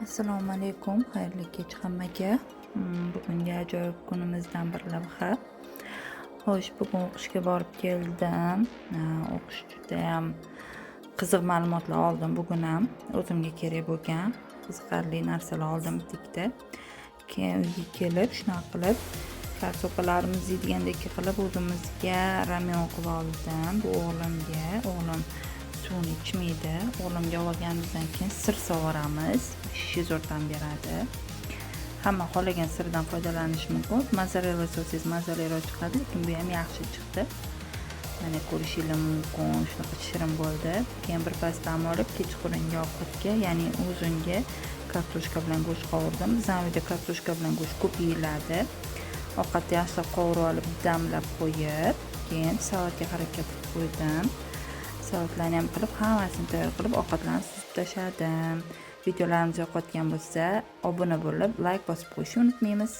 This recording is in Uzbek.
Assalomu alaykum, xayrli kech hammaga. Bugungi ajoyib kunimizdan bir lavha. Xo'sh, bugun o'qishga borib keldim. O'qish judayam qiziq ma'lumotlar oldim bugun ham. O'zimga kerak bo'lgan qiziqarli narsalar oldim bitikda. Keyin uyga kelib, shunaqa qilib kartopalarimiz yeydigandek qilib o'zimizga ramen qilib oldim. Bu o'g'limga, o'g'lim suvni ichmaydi. O'g'limga olganimizdan keyin sir sovuramiz. Shish yordam beradi. Hamma xohlagan sirdan foydalanish mumkin. Mozzarella sosis mazaliroq chiqadi, lekin bu ham yaxshi chiqdi. Mana ko'rishingiz mumkin, shunaqa shirin bo'ldi. Keyin bir pastam olib kechqurungi ovqatga, ya'ni o'zimga kartoshka bilan go'sht qovurdim. Bizning uyda kartoshka bilan go'sht ko'p yeyiladi. Ovqatni yaxshilab qovurib olib, damlab qo'yib, keyin salatga harakat qilib qo'ydim. Salatlarni ham qilib, hammasini tayyor qilib, ovqatlarni suzib tashladim. Videolarimiz yoqayotgan bo'lsa, obuna bo'lib, like bosib qo'yishni unutmaymiz.